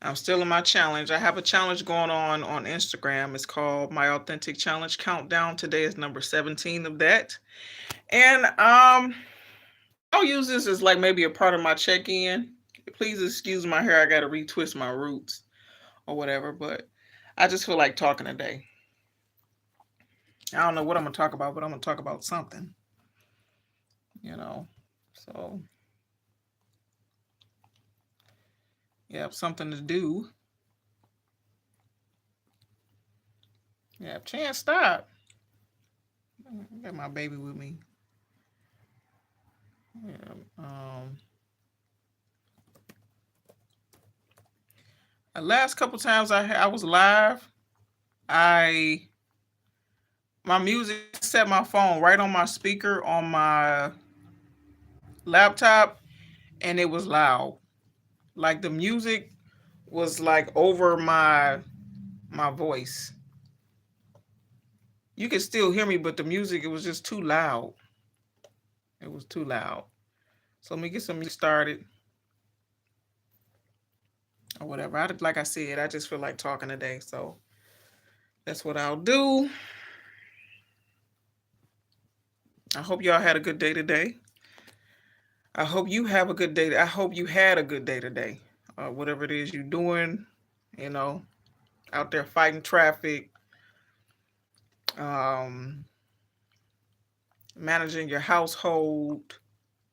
I'm still in my challenge. I have a challenge going on Instagram. It's called My Authentic Challenge Countdown. Today is number 17 of that. And I'll use this as like maybe a part of my check-in. Please excuse my hair. I got to retwist my roots or whatever, but I just feel like talking today. I don't know what I'm going to talk about, but I'm going to talk about something, you know. So, yeah, something to do. Yeah, Chance, stop. I got my baby with me. Yeah, the last couple times I was live, I my music, I set my phone right on my speaker on my laptop, and it was loud. Like the music was like over my voice. You could still hear me, but the music, it was just too loud. It was too loud. So let me get some music started or whatever. Like I said, I just feel like talking today, so that's what I'll do. I hope y'all had a good day today. I hope you have a good day. I hope you had a good day today. Whatever it is you're doing, you know, out there fighting traffic, um, managing your household,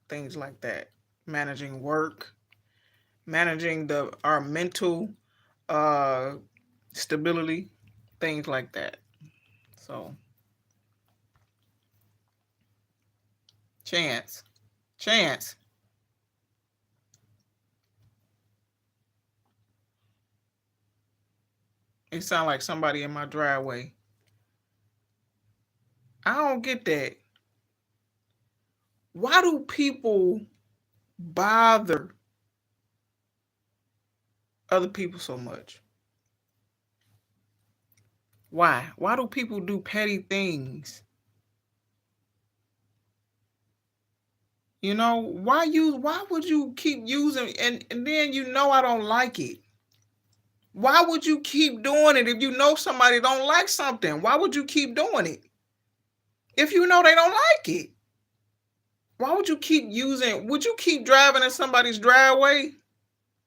things like that, managing work, managing the our mental uh, stability, things like that. So, chance, chance. It sounds like somebody in my driveway. I don't get that. Why do people bother other people so much? Why? Why do people do petty things? You know, why would you keep using and then you know I don't like it. Why would you keep doing it if you know somebody don't like something? Why would you keep doing it? If you know they don't like it. Why would you keep using would you keep driving in somebody's driveway?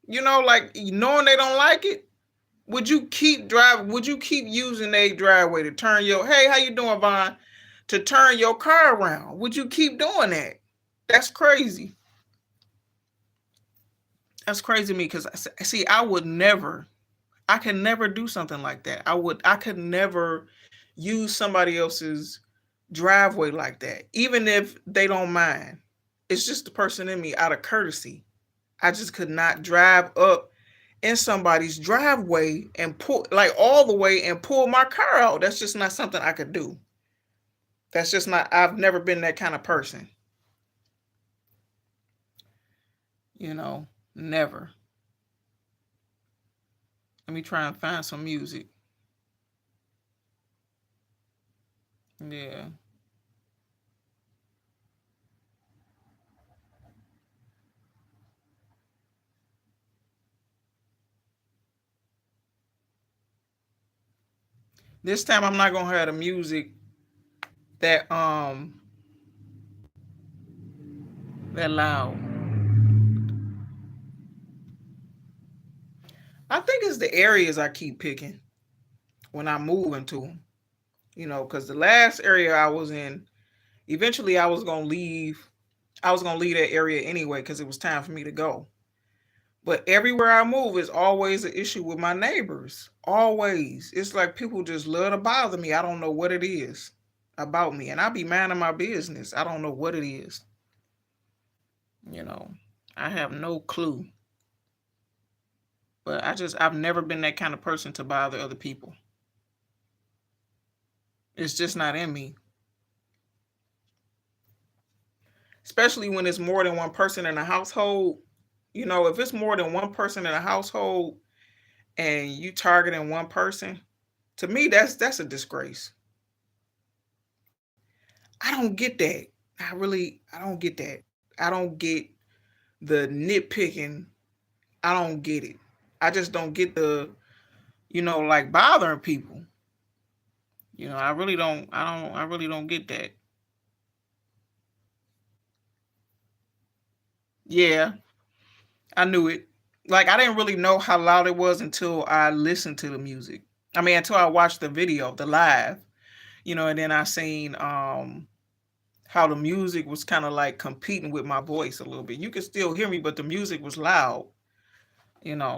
You know, like knowing they don't like it? Would you keep driving? Would you keep using a driveway to turn your hey, how you doing, Vaughn? To turn your car around? Would you keep doing that? That's crazy. That's crazy to me because see, I would never. I can never do something like that. I could never use somebody else's driveway like that, even if they don't mind. It's just the person in me out of courtesy. I just could not drive up in somebody's driveway and pull like all the way and pull my car out. That's just not something I could do. That's just not I've never been that kind of person. You know, never. Let me try and find some music. Yeah. This time I'm not gonna have the music that that loud. I think it's the areas I keep picking when I move into them. You know, because the last area I was in, eventually I was gonna leave. I was gonna leave that area anyway because it was time for me to go. But everywhere I move is always an issue with my neighbors. Always. It's like people just love to bother me. I don't know what it is about me. And I be minding my business. I don't know what it is. You know, I have no clue. But I've never been that kind of person to bother other people. It's just not in me. Especially when it's more than one person in a household. You know, if it's more than one person in a household and you targeting one person, to me that's a disgrace. I don't get that. I don't get that. I don't get the nitpicking. I don't get it. I just don't get the, like bothering people. I really don't. I really don't get that. Yeah, I knew it. Like I didn't really know how loud it was until I listened to the music. I mean, until I watched the video, the live. And then I seen how the music was kind of like competing with my voice a little bit. You could still hear me, but the music was loud.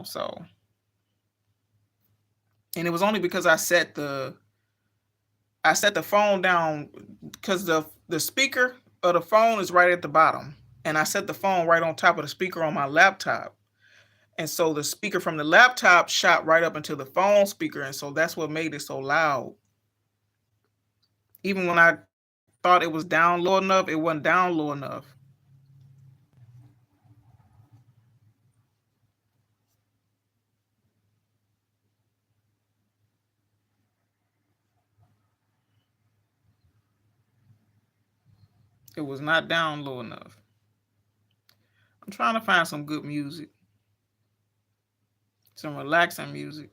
So and it was only because I set the phone down because the speaker of the phone is right at the bottom, and I set the phone right on top of the speaker on my laptop, and so the speaker from the laptop shot right up into the phone speaker, and so that's what made it so loud. Even when I thought it was down low enough, it wasn't down low enough. It was not down low enough. I'm trying to find some good music, some relaxing music.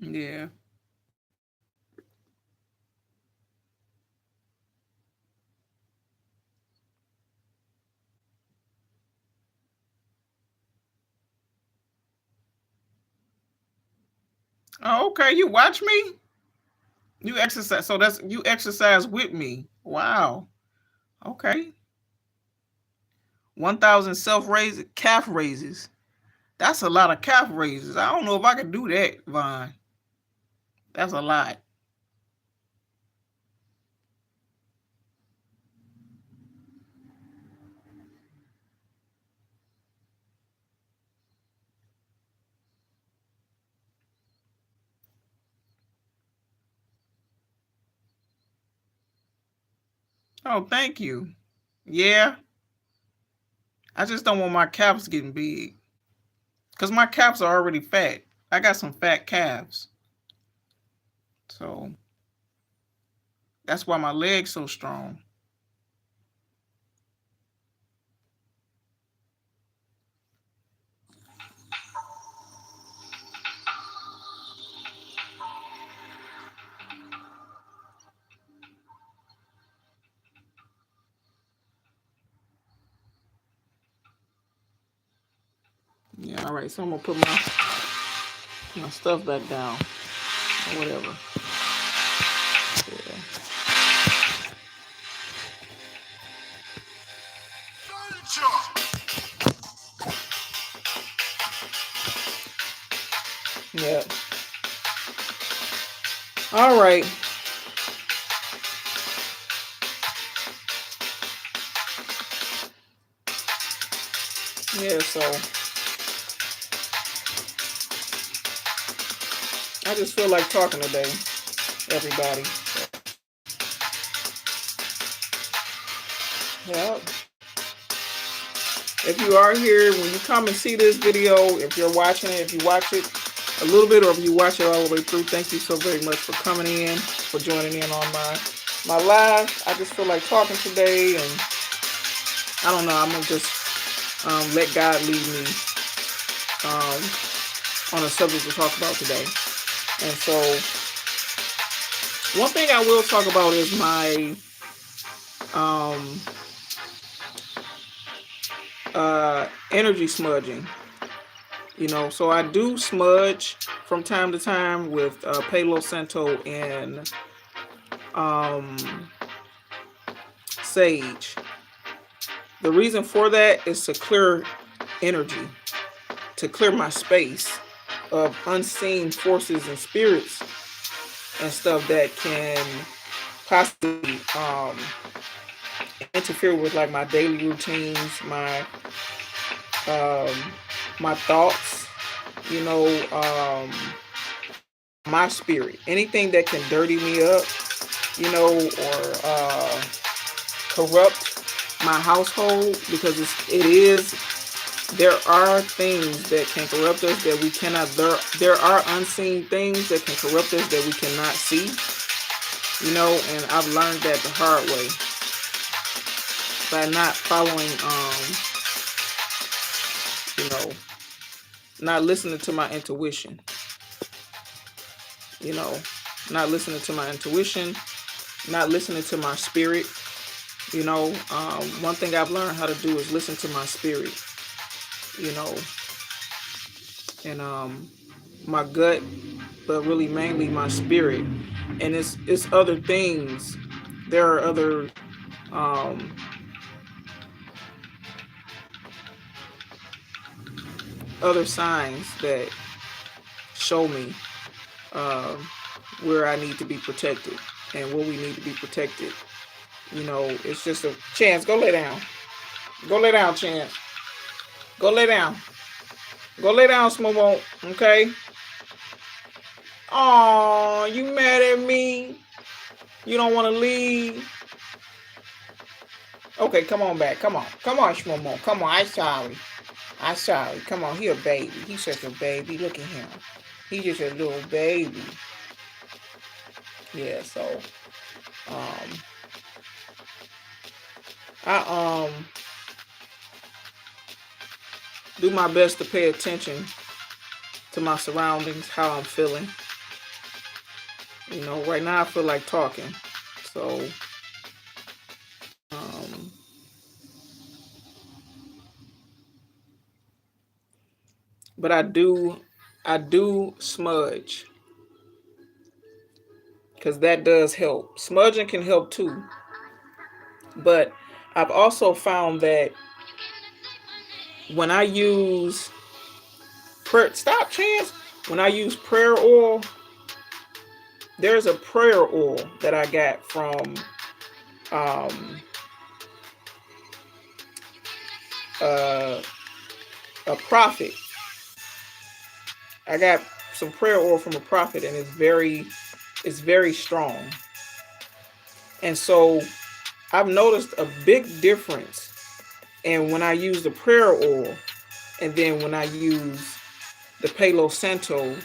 Yeah. Oh, okay. You watch me? You exercise. So that's you exercise with me. Wow. Okay. 1,000 self raise calf raises. That's a lot of calf raises. I don't know if I could do that, Vaughn. That's a lot. Oh, thank you. Yeah. I just don't want my calves getting big. Because my calves are already fat. I got some fat calves. So that's why my legs so strong. Yeah, all right. So I'm gonna put my stuff back down. Or whatever. Yeah. Yeah. All right. Yeah, so I just feel like talking today, everybody. Yeah. If you are here, when you come and see this video, if you're watching it, if you watch it a little bit or if you watch it all the way through, thank you so very much for coming in, for joining in on my live. I just feel like talking today, and I don't know, I'm going to just let God lead me um, on a subject to talk about today. And so one thing I will talk about is my um, energy smudging. So I do smudge from time to time with Palo Santo and um, sage. The reason for that is to clear energy, to clear my space of unseen forces and spirits and stuff that can possibly interfere with like my daily routines, um, my thoughts, you know, my spirit. Anything that can dirty me up, you know, or corrupt my household, because it is, there are things that can corrupt us that we cannot, there are unseen things that can corrupt us that we cannot see, you know, and I've learned that the hard way by not following, you know, not listening to my intuition, you know, not listening to my intuition, not listening to my spirit, you know. One thing I've learned how to do is listen to my spirit, you know, and my gut, but really mainly my spirit. And it's other things. There are um, other signs that show me um, where I need to be protected and where we need to be protected. You know, it's just a chance. Go lay down. Go lay down, Chance. Go lay down. Go lay down, Smomo. Okay. Oh, you mad at me? You don't want to leave? Okay, come on back. Come on. Come on, Shmomo. Come on. I'm sorry. I'm sorry. Come on. He a baby. He's such a baby. Look at him. He's just a little baby. Yeah, so um I do my best to pay attention to my surroundings, how I'm feeling. You know, right now I feel like talking. So um but I do smudge, because that does help. Smudging can help too. But I've also found that when I use stop, Chance. When I use prayer oil, there's a prayer oil that I got from um, uh, a prophet. I got some prayer oil from a prophet, and it's very strong. And so I've noticed a big difference. And when I use the prayer oil, and then when I use the Palo Santo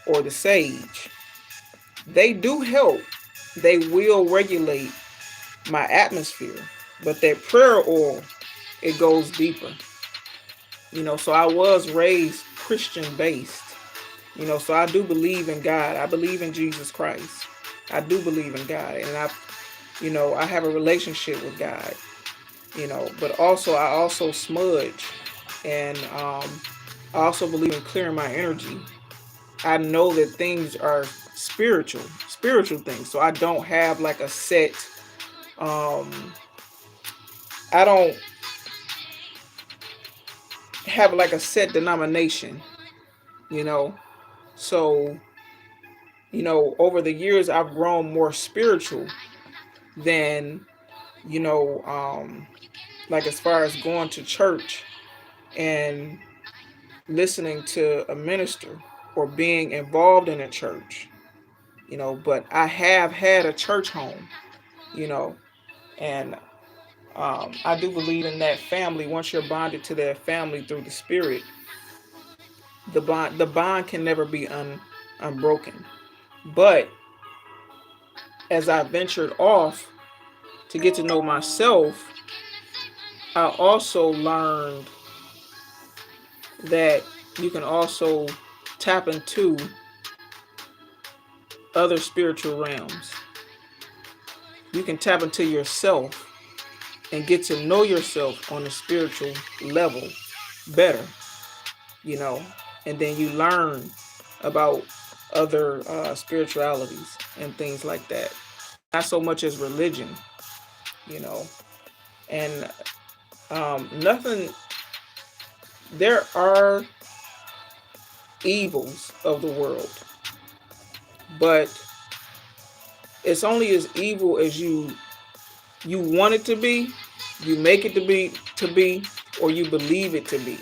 or the sage, they do help. They will regulate my atmosphere. But that prayer oil, it goes deeper. You know, so I was raised Christian based. You know, so I do believe in God. I believe in Jesus Christ. I do believe in God. And I have a relationship with God, you know, but also I also smudge. And I also believe in clearing my energy. I know that things are spiritual things. So I don't have like a set, um, I don't have like a set denomination, you know. So, over the years, I've grown more spiritual than, you know, like as far as going to church and listening to a minister or being involved in a church, but I have had a church home, you know, and I do believe in that family. Once you're bonded to that family through the spirit, the bond can never be unbroken. But as I ventured off to get to know myself, I also learned that you can also tap into other spiritual realms. You can tap into yourself and get to know yourself on a spiritual level better, you know, and then you learn about other spiritualities and things like that. Not so much as religion, you know, and nothing. There are evils of the world, but It's only as evil as you want it to be, you make it to be, or you believe it to be.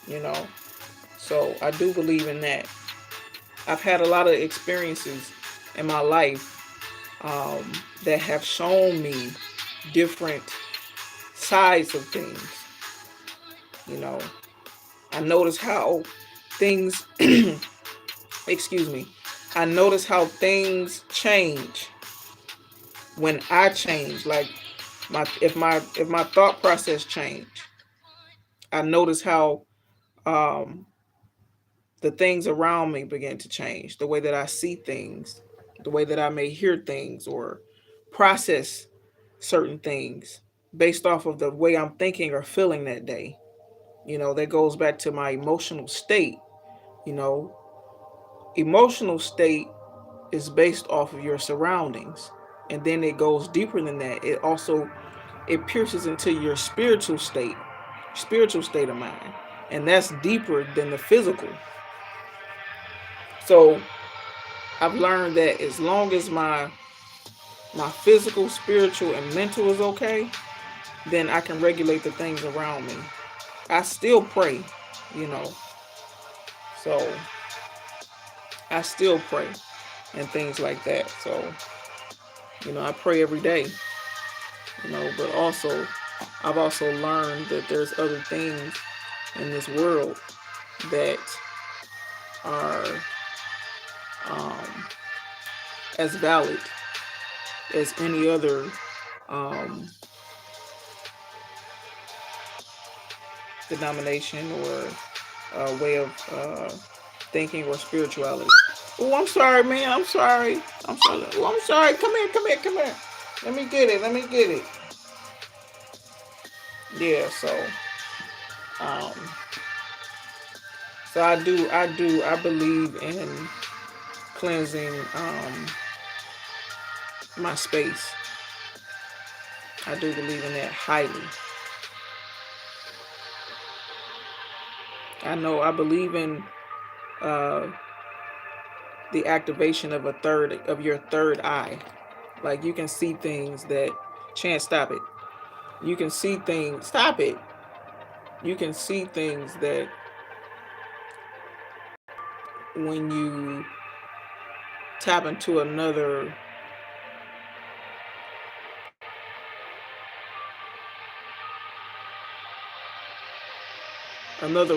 You know. So I do believe in that. I've had a lot of experiences in my life that have shown me different sides of things. You know, I notice how things, excuse me, I notice how things change when I change. Like my thought process change, I notice how um, the things around me begin to change. The way that I see things, the way that I may hear things or process certain things based off of the way I'm thinking or feeling that day. You know, that goes back to my emotional state. You know, emotional state is based off of your surroundings. And then it goes deeper than that. It pierces into your spiritual state of mind. And that's deeper than the physical. So I've learned that as long as my physical, spiritual, and mental is okay, then I can regulate the things around me. I still pray, you know. So I still pray and things like that. So, I pray every day, but also I've also learned that there's other things in this world that are um, as valid as any other um, denomination or way of thinking or spirituality. Oh, I'm sorry, man. I'm sorry. I'm sorry. Oh, I'm sorry. Come here. Come here. Come here. Let me get it. Let me get it. Yeah. Um, I believe in cleansing my space. I do believe in that highly. I believe in uh, the activation of your third eye. Like you can see things that Chance, stop it. You can see things. Stop it. You can see things that when you tap into another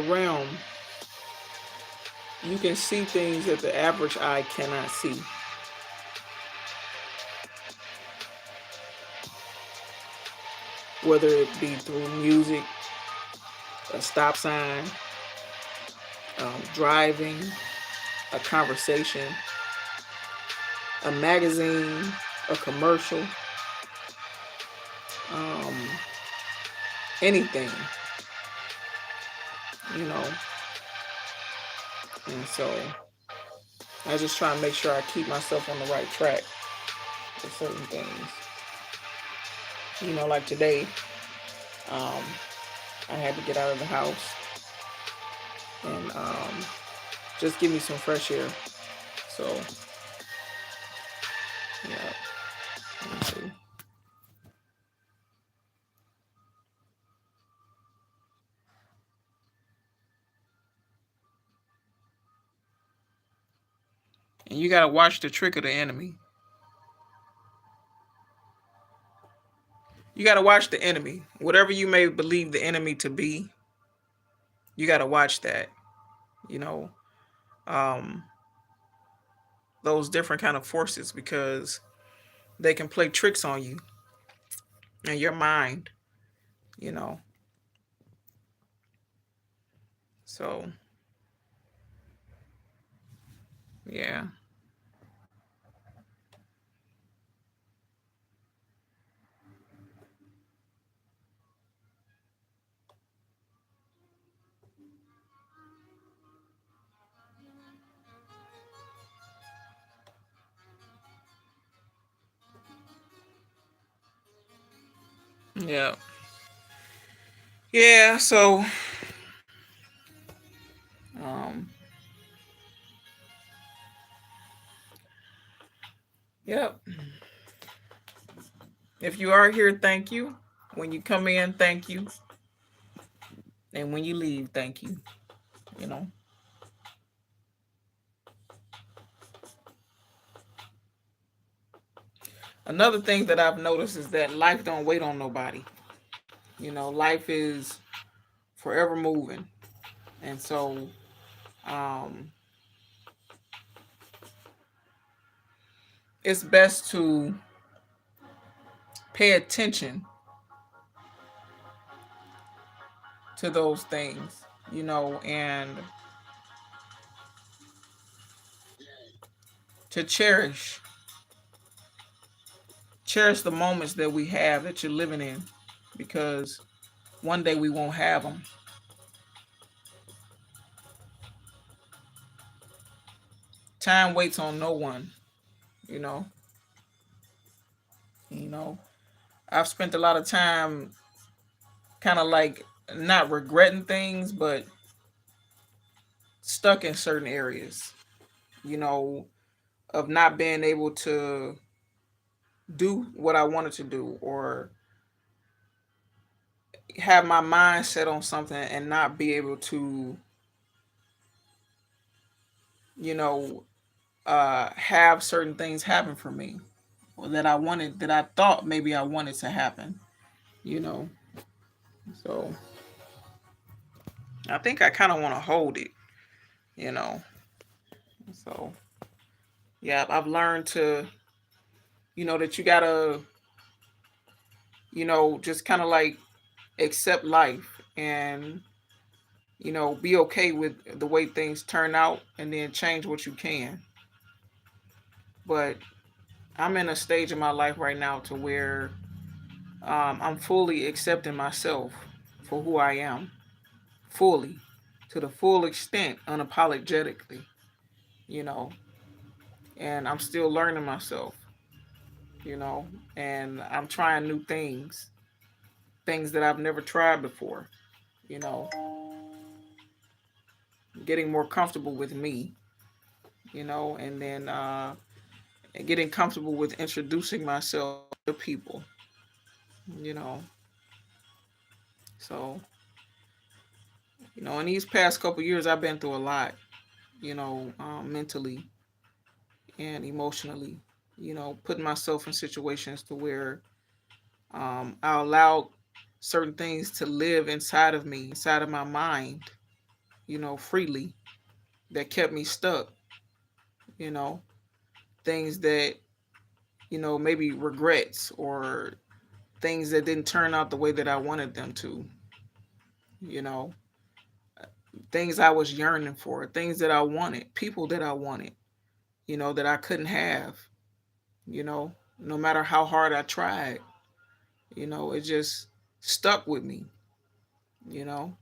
realm, you can see things that the average eye cannot see. Whether it be through music, a stop sign, driving, a conversation, a magazine, a commercial, um, anything, you know. And so I just try to make sure I keep myself on the right track with certain things. Like today, um, I had to get out of the house and just give me some fresh air. So, yeah, let me see. And you gotta watch the trick of the enemy. You gotta watch the enemy. Whatever you may believe the enemy to be, you gotta watch that. You know, um, those different kind of forces because they can play tricks on you and your mind. You know, so yeah, yeah, yeah. So, um, If you are here, thank you. When you come in, thank you. And when you leave, thank you. You know. Another thing that I've noticed is that life don't wait on nobody. You know, life is forever moving. And so um it's best to pay attention to those things, you know, and to cherish the moments that we have that you're living in, because one day we won't have them. Time waits on no one, you know. You know, I've spent a lot of time kind of like not regretting things, but stuck in certain areas, you know, of not being able to do what I wanted to do, or have my mind set on something and not be able to, you know, have certain things happen for me, or that I wanted, that I thought maybe I wanted to happen, you know. So I think I kind of want to hold it, you know. So yeah, I've learned to, you know, that you gotta, you know, just kind of like accept life, and, you know, be okay with the way things turn out, and then change what you can. But I'm in a stage in my life right now to where I'm fully accepting myself for who I am, fully, to the full extent, unapologetically, you know. And I'm still learning myself, you know, and I'm trying new things, things that I've never tried before, you know, getting more comfortable with me, you know, and then getting comfortable with introducing myself to people, you know. So, you know, in these past couple years, I've been through a lot, you know, mentally and emotionally, you know, putting myself in situations to where I allowed certain things to live inside of me, inside of my mind, you know, freely, that kept me stuck, you know, things that, you know, maybe regrets, or things that didn't turn out the way that I wanted them to, you know, things I was yearning for, things that I wanted, people that I wanted, you know, that I couldn't have, you know, no matter how hard I tried, you know, it just stuck with me, you know.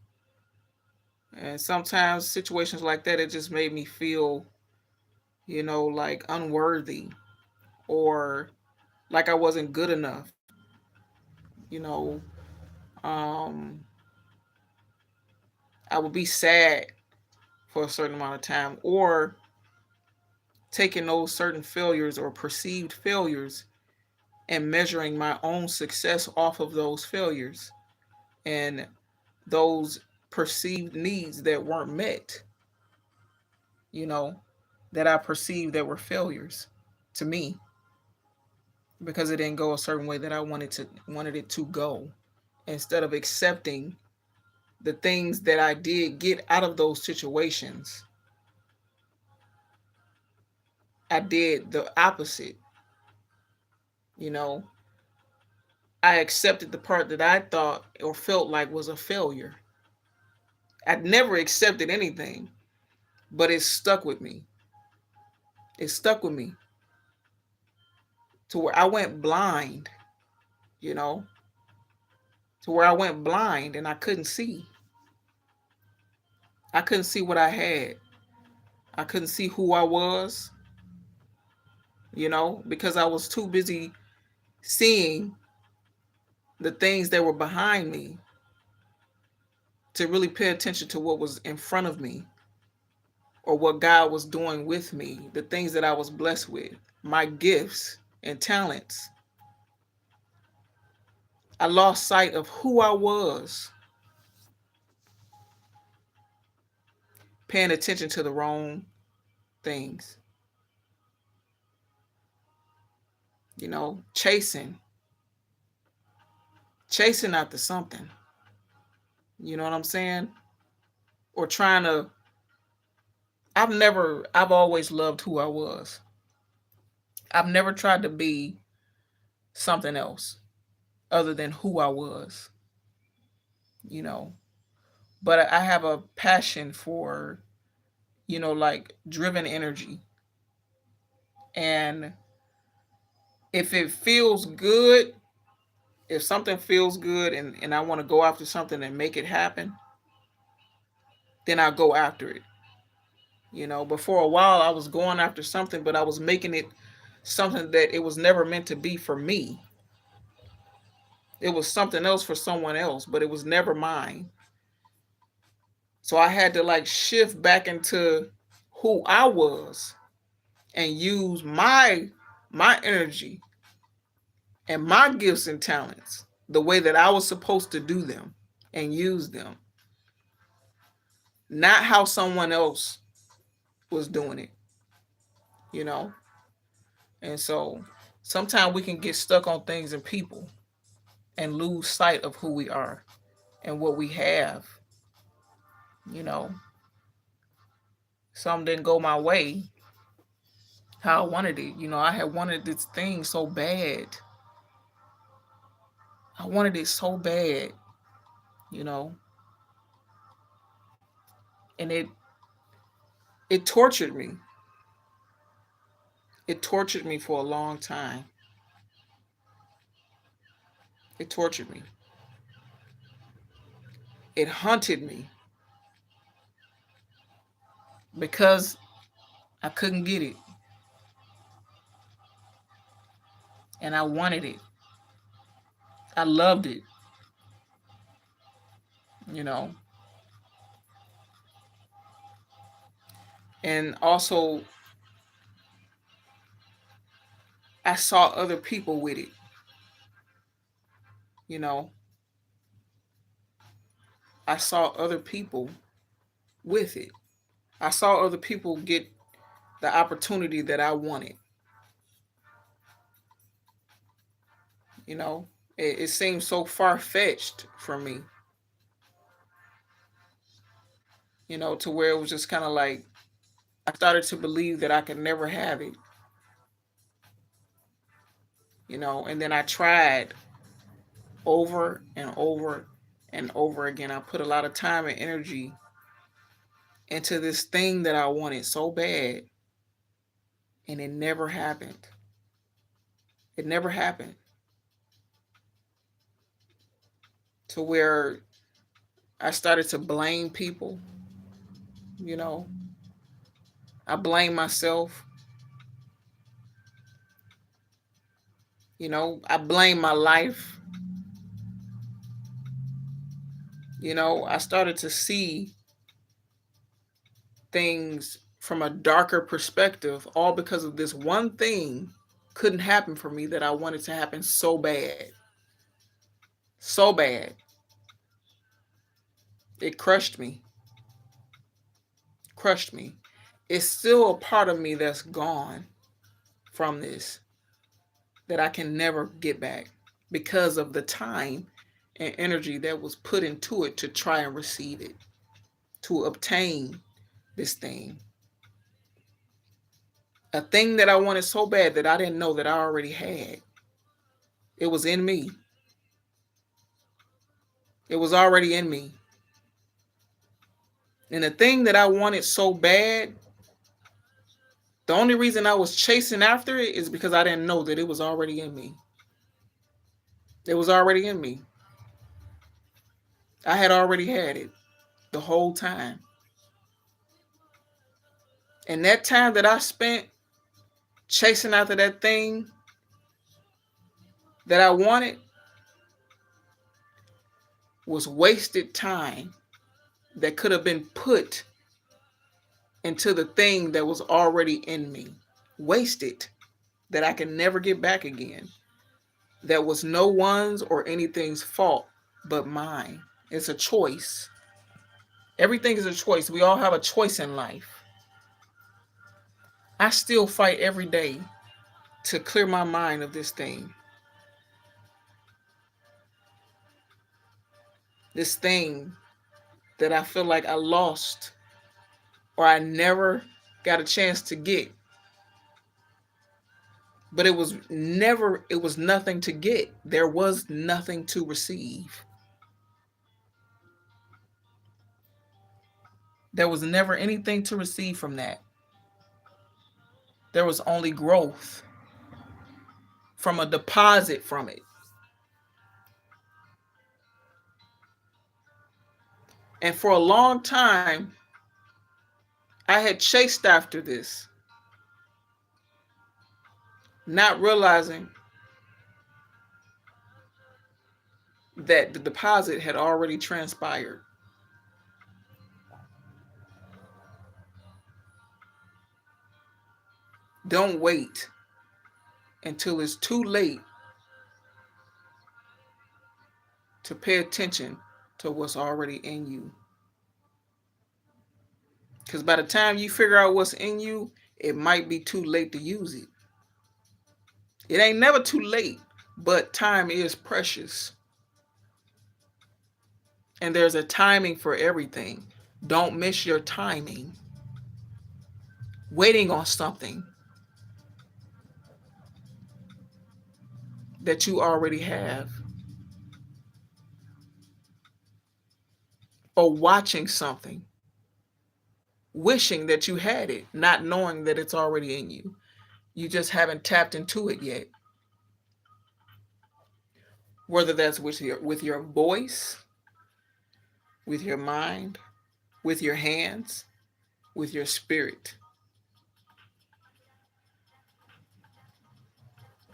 And sometimes situations like that, it just made me feel, you know, like unworthy, or like I wasn't good enough, you know. Um, I would be sad for a certain amount of time, or taking those certain failures or perceived failures and measuring my own success off of those failures, and those perceived needs that weren't met, you know, that I perceived that were failures to me, because it didn't go a certain way that I wanted it to go. Instead of accepting the things that I did get out of those situations, I did the opposite. You know, I accepted the part that I thought or felt like was a failure. I'd never accepted anything, but it stuck with me. It stuck with me to where I went blind, you know, to where I went blind and I couldn't see. I couldn't see what I had. I couldn't see who I was, you know, because I was too busy seeing the things that were behind me to really pay attention to what was in front of me, or what God was doing with me, the things that I was blessed with, my gifts and talents. I lost sight of who I was, paying attention to the wrong things, chasing after something. You know what I'm saying? Or trying to, I've always loved who I was. I've never tried to be something else other than who I was, you know. But I have a passion for, like driven energy. And if it feels good, if something feels good and I want to go after something and make it happen, then I'll go after it. But for a while I was going after something, but I was making it something that it was never meant to be for me. It was something else for someone else, but it was never mine. So I had to like shift back into who I was and use my energy and my gifts and talents the way that I was supposed to do them and use them, not how someone else was doing it, you know? And so sometimes we can get stuck on things and people and lose sight of who we are and what we have, you know? Some didn't go my way how I wanted it. I had wanted this thing so bad. I wanted it so bad, you know, and it tortured me. It tortured me for a long time. It tortured me. It hunted me because I couldn't get it. And I wanted it. I loved it, you know. And also, I saw other people with it, you know. I saw other people with it. I saw other people get the opportunity that I wanted, you know. It seemed so far fetched for me, to where it was just kind of like I started to believe that I could never have it, and then I tried over and over and over again. I put a lot of time and energy into this thing that I wanted so bad, and it never happened. It never happened. To where I started to blame people, you know. I blame myself, I blame my life. I started to see things from a darker perspective, all because of this one thing couldn't happen for me that I wanted to happen so bad. So bad. It crushed me. Crushed me. It's still a part of me that's gone from this that I can never get back because of the time and energy that was put into it to try and receive it, to obtain this thing. A thing that I wanted so bad that I didn't know that I already had. It was in me. It was already in me. And the thing that I wanted so bad, the only reason I was chasing after it is because I didn't know that it was already in me. It was already in me. I had already had it the whole time. And that time that I spent chasing after that thing that I wanted was wasted time that could have been put into the thing that was already in me. Wasted, that I can never get back again. that was no one's or anything's fault but mine. It's a choice. Everything is a choice. We all have a choice in life. I still fight every day to clear my mind of this thing. This thing that I feel like I lost or I never got a chance to get. But it was nothing to get. There was nothing to receive. There was never anything to receive from that. There was only growth from a deposit from it. And for a long time, I had chased after this, not realizing that the deposit had already transpired. Don't wait until it's too late to pay attention to what's already in you. Because by the time you figure out what's in you, it might be too late to use it. It ain't never too late, but time is precious. And there's a timing for everything. Don't miss your timing. Waiting on something that you already have, or watching something, wishing that you had it, not knowing that it's already in you. You just haven't tapped into it yet. Whether that's with your voice, with your mind, with your hands, with your spirit.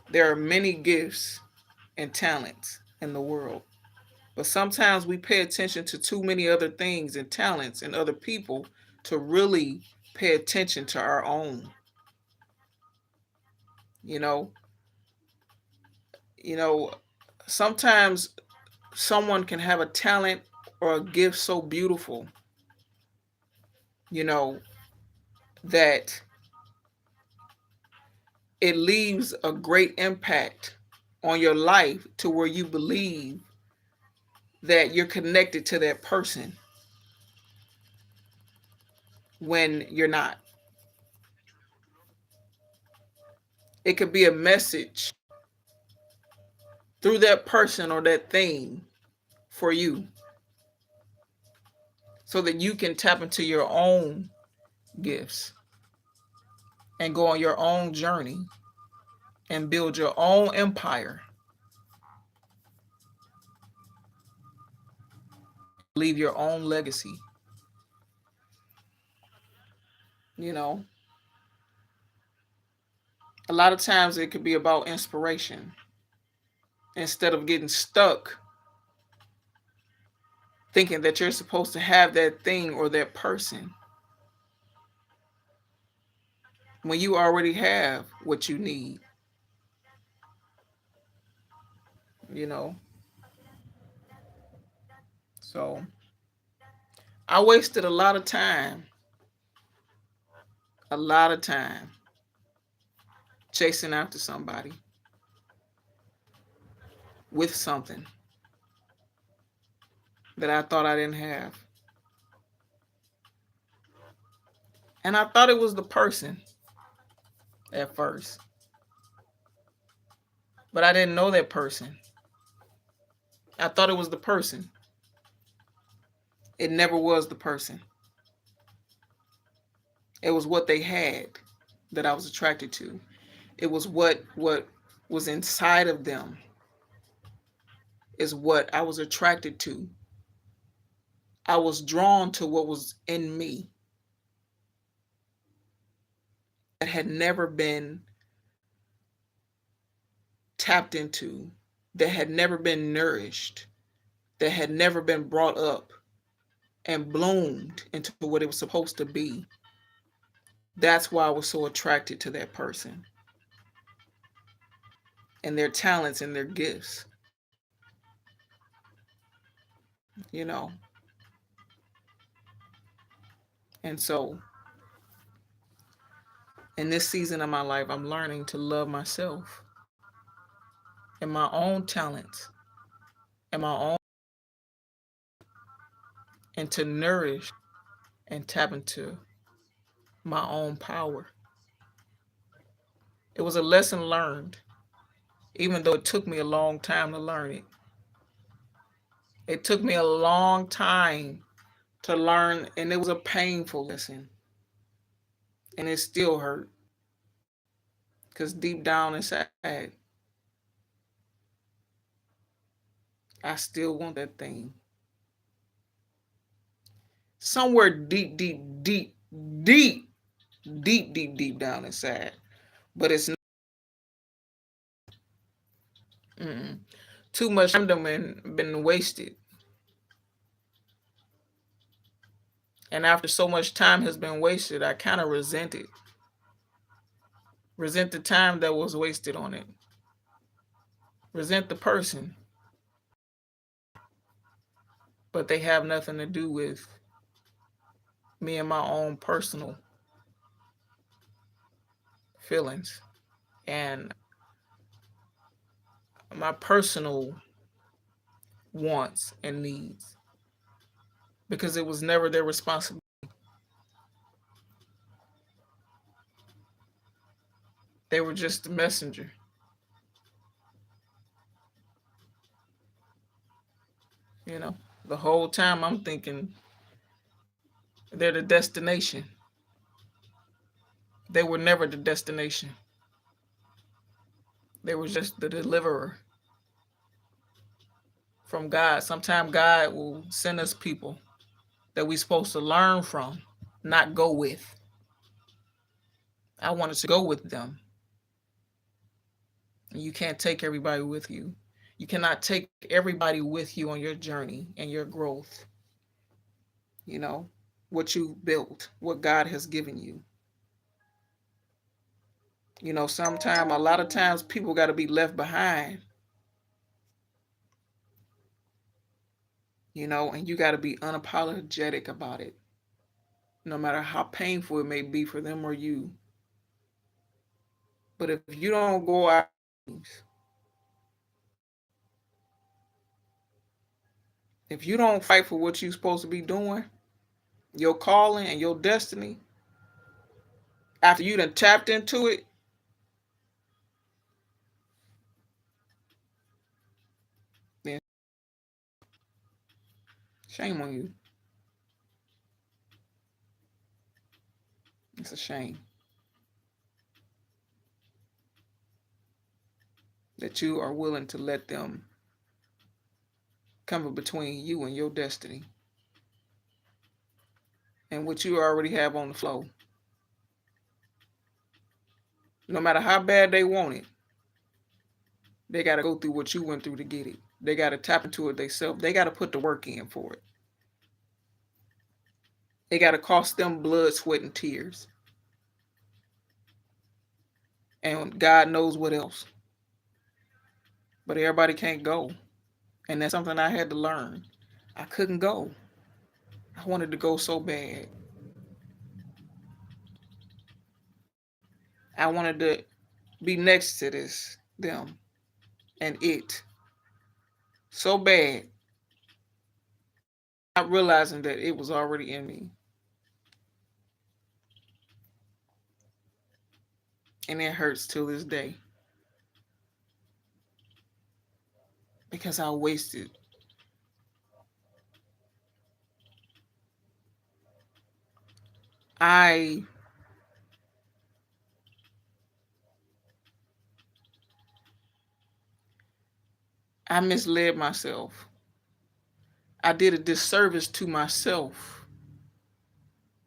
There are many gifts and talents in the world, but sometimes we pay attention to too many other things and talents and other people to really pay attention to our own. You know, you know, sometimes someone can have a talent or a gift so beautiful, you know, that it leaves a great impact on your life to where you believe that you're connected to that person when you're not. It could be a message through that person or that thing for you so that you can tap into your own gifts and go on your own journey and build your own empire and leave your own legacy. You know, a lot of times it could be about inspiration instead of getting stuck thinking that you're supposed to have that thing or that person when you already have what you need, you know. So I wasted a lot of time chasing after somebody with something that I thought I didn't have. And I thought it was the person at first, but I didn't know that person. I thought it was the person. It never was the person. It was what they had that I was attracted to. It was what was inside of them is what I was attracted to. I was drawn to what was in me that had never been tapped into, that had never been nourished, that had never been brought up and bloomed into what it was supposed to be. That's why I was so attracted to that person. and their talents and their gifts, you know. And so in this season of my life, I'm learning to love myself and my own talents and my own, and to nourish and tap into my own power. It was a lesson learned, even though it took me a long time to learn it. It took me a long time to learn, and it was a painful lesson, and it still hurt because deep down inside, I still want that thing. Somewhere deep, deep, deep, deep, deep down inside. But it's not, mm-mm. Too much time been wasted. And after so much time has been wasted, I kind of resent it. Resent the time that was wasted on it. Resent the person. But they have nothing to do with me and my own personal feelings and my personal wants and needs, because it was never their responsibility. They were just the messenger. You know, the whole time I'm thinking they're the destination. They were never the destination. They were just the deliverer from God. Sometimes God will send us people that we're supposed to learn from, not go with. I wanted to go with them. And you can't take everybody with you. You cannot take everybody with you on your journey and your growth. You know, what you've built, what God has given you. You know, sometimes, a lot of times, people got to be left behind, you know, and you got to be unapologetic about it, no matter how painful it may be for them or you. But if you don't go out, if you don't fight for what you're supposed to be doing, your calling and your destiny, after you done tapped into it, then shame on you. It's a shame that you are willing to let them come between you and your destiny and what you already have on the flow. No matter how bad they want it, they got to go through what you went through to get it. They got to tap into it themselves. They got to put the work in for it. It got to cost them blood, sweat, and tears. And God knows what else. But everybody can't go. And that's something I had to learn. I couldn't go. I wanted to go so bad. I wanted to be next to them, and it so bad, not realizing that it was already in me. And it hurts till this day because I wasted. I I misled myself. I did a disservice to myself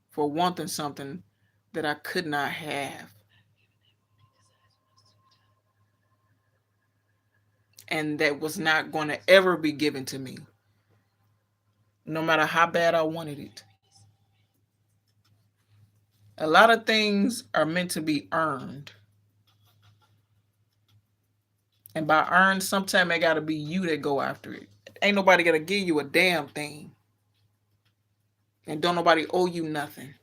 for wanting something that I could not have. And that was not going to ever be given to me, no matter how bad I wanted it. A lot of things are meant to be earned. And by earn, sometimes it gotta be you that go after it. Ain't nobody gonna give you a damn thing. And don't nobody owe you nothing.